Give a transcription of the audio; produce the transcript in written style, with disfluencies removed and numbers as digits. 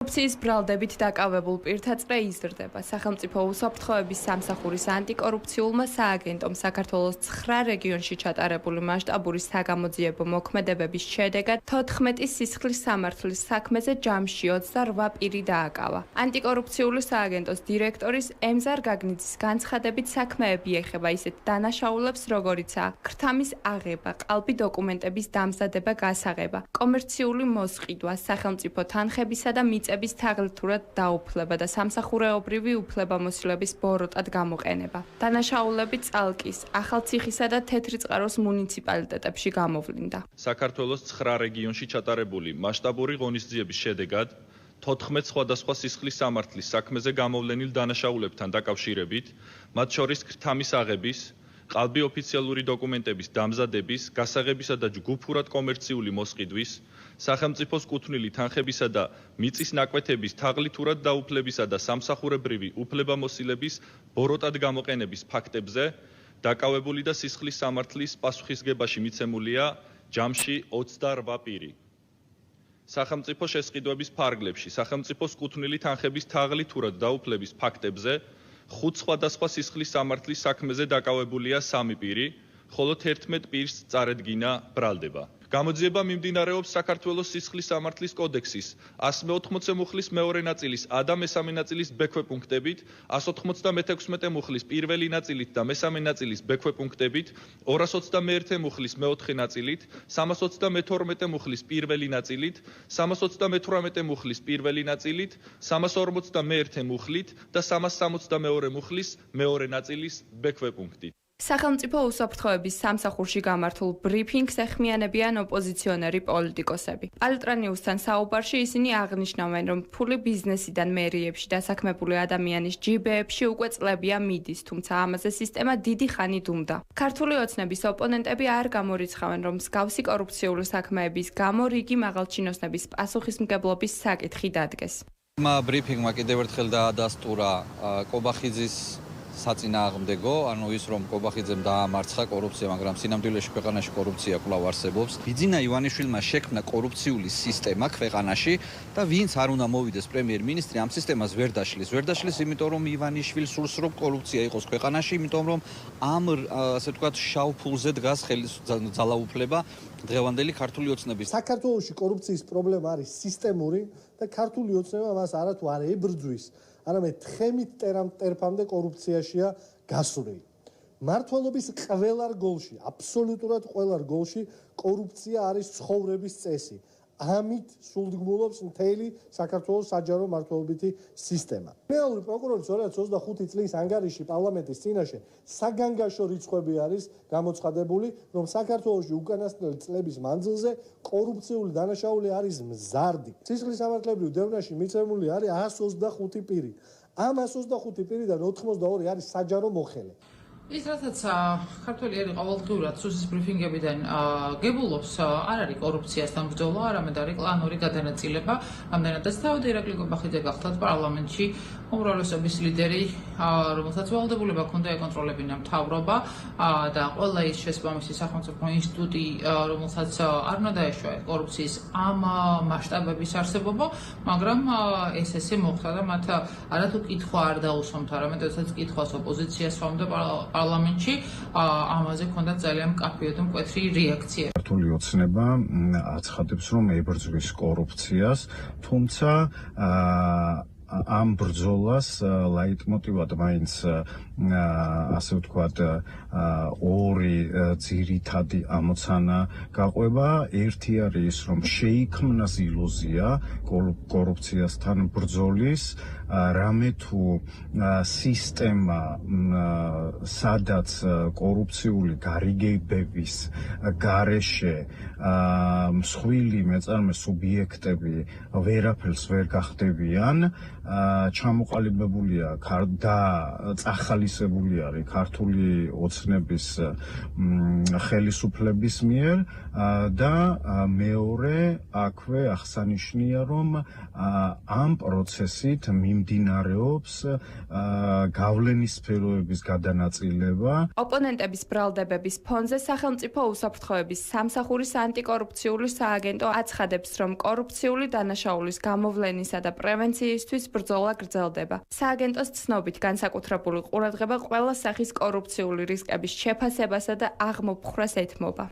კორუფციის ბრალდებით დაკავებულ პირთა წრე იზრდება. სახელმწიფო უსაფრთხოების სამსახურის ანტიკორუფციულმა სააგენტომ საქართველოს 9 რეგიონში ჩატარებული მასშტაბური საგამოძიებო მოქმედებების შედეგად 14 სისხლის სამართლის საქმეზე ჯამში 28 პირი დააკავა. ანტიკორუფციული სააგენტოს დირექტორის ემზარ გაგნიძის განცხადებით საქმეები ეხება ისეთ დანაშაულებს, როგორიცაა ქრთამის აღება, ყალბი დოკუმენტების დამზადება, გასაღება, კომერციული მოსყიდვა, სახელმწიფო თანხებისა და მიწების თაღლითურად დაუფლება და სამსახურეობრივი უფლებამოსილების ბოროტად გამოყენება. დანაშაულები წალკის, ახალციხისა და თეთრიწყაროს მუნიციპალიტეტებში გამოვლინდა. საქართველოს 9 რეგიონში ჩატარებული მასშტაბური ღონისძიების შედეგად 14 სხვადასხვა სისხლის სამართლის საქმეზე გამოვლენილ დანაშაულებთან დაკავშირებით, მათ შორის ქრთამის აღების, ყალბი ოფიციალური დოკუმენტების დამზადების, გასაღებისა და ჯგუფურად კომერციული მოსყიდვის, სახელმწიფოს კუთვნილი თანხებისა და მიწის ნაკვეთების თაღლითურად დაუფლებისა და სამსახურებრივი უფლებამოსილების ბოროტად გამოყენების ფაქტებზე დაკავებული და სისხლის სამართლის პასუხისგებაში მიცემულია ჯამში 28 პირი. სახელმწიფო შესყიდვების ფარგლებში სახელმწიფოს კუთვნილი თანხების თაღლითურად დაუფლების ფაქტებზე 5 სხვადასხვა სისხლის სამართლის საქმეზე დაკავებულია 3 პირი, ხოლო 11 პირს წარედგინა ბრალდება. გამოძიება მიმდინარეობს საქართველოს სისხლის სამართლის კოდექსის 180 მუხლის მეორე ნაწილის A და მესამე ნაწილის B ქვეპუნქტებით, 196 მუხლის პირველი ნაწილით და მესამე ნაწილის B ქვეპუნქტებით, 221 მუხლის მეოთხე ნაწილით, 322 მუხლის პირველი ნაწილით, 328 მუხლის პირველი ნაწილით, 341 მუხლით და 362 მუხლის მეორე ნაწილის B ქვეპუნქტით. სახელმწიფო უსაფრთხოების სამსახურში გამართულ ბრიფინგს ეხმიანებიან ოპოზიციონერი პოლიტიკოსები. პალტრანიუსთან საუბარში ისინი აღნიშნავენ, რომ ფული ბიზნესიდან მერიებში დასაქმებული ადამიანის ჯიბეებში უკვე წლებია მიდის, თუმცა ამაზე სისტემა დიდი ხანი დუმდა. ქართული ოცნების ოპონენტები არ გამორიცხავენ, რომ მსგავსი კორუფციული საქმეების გამო რიგი მაღალჩინოსნების პასუხისმგებლობის საკითხი დადგეს. ბრიფინგმა კიდევ ერთხელ დაადასტურა კობახიძის საწინააღმდეგო, ანუ ის რომ კობახიძემ დაამარცხა კორუფცია, მაგრამ სინამდვილეში ქვეყანაში კორუფცია კვლავ არსებობს. ბიძინა ივანიშვილმა შექმნა კორუფციული სისტემა ქვეყანაში და ვინც არ უნდა მოვიდეს პრემიერ-მინისტრი ამ სისტემას ვერ დაშლის, იმიტომ რომ ივანიშვილს სურს რომ კორუფცია იყოს ქვეყანაში, იმიტომ რომ ამ ასე ვთქვათ შავ ფულზე დგას ძალაუფლება დღევანდელი ქართული ოცნების. საქართველოში კორუფციის პრობლემა არის სისტემური და ქართული ოცნება მას არათუ არ ებრძვის. არამედ თხემით ტერფამდე კორუფციაშია გასული. მართლობის ყველა რგოლში, აბსოლუტურად ყველა რგოლში კორუფცია არის ცხოვრების წესი. ამით სულდგმულობს მთელი საქართველოს საჯარო მართლობითი სისტემა. გენერალური პროკურორი 2025 წლის ანგარიში პარლამენტის წინაშე საგანგაშო რიცხვები არის გამოცხადებული, რომ საქართველოში უკანასკნელი წლების მანძილზე კორუფციული დანაშაული არის მზარდი. სისხლის სამართლებრივ დევნაში მიცემული არის 125 პირი. ამ 125 პირიდან 82 არის საჯარო მოხელე. ის რასაც ქართველი ერი ყოველდღიურად სუსის ბრიფინგებიდან გებულობს, არ არის კორუფციასთან ბრძოლა, არამედ არის კლანური გადანაწილება. ამდენადაც თავად ირაკლი კობახიძე გახლავთ პარლამენტში უმრავლესობის ლიდერი, რომელსაც ვალდებულება ჰქონდა ეკონტროლებინა მთავრობა და ყველა ის შესაბამისი სახელმწიფო ინსტიტუტი, რომელსაც არ უნდა დაეშვა კორუფციის ამ მასშტაბების არსებობა, მაგრამ ესე მოხდა და მათ არათუ კითხვა არ დაუსვამთ, არამედ როდესაც კითხვას ოპოზიცია სვამდა პარლამენტში, ამაზე ჰქონდა ძალიან მკაფიო და მკვეთრი რეაქცია. ქართული ოცნება აცხადებს, რომ ებრძვის კორუფციას, თუმცა ამ ბრძოლას ლაიტმოტივად მაინც ასე ვთქვათ ორი ძირითადი ამოცანა გაყვება. ერთი არის ის, რომ შეიქმნას ილუზია კორუფციასთან ბრძოლის, რამე თუ სისტემა სადაც კორუფციული გარიგებების გარეშე მსხვილი მეწარმე სუბიექტები ვერაფერს ვერ გახდებიან, ჩამოყალიბებულია და წახალისებული არის ქართული ოცნების ხელისუფლების მიერ და მეორე აქვე აღსანიშნია რომ ამ პროცესით მიმდინარეობს გავლენის სფეროების გადანაწილება. ოპონენტების ბრალდებების ფონზე სახელმწიფო უსაფრთხოების სამსახურის ანტიკორუფციული სააგენტო აცხადებს, რომ კორუფციული დანაშაულის გამოვლენისა და პრევენციისთვის ბრძოლა გრძელდება. სააგენტოს ცნობით განსაკუთრებული ყურადღება ყველა სახის კორუფციული რისკების შეფასებასა და აღმოფხვრას ეთმობა.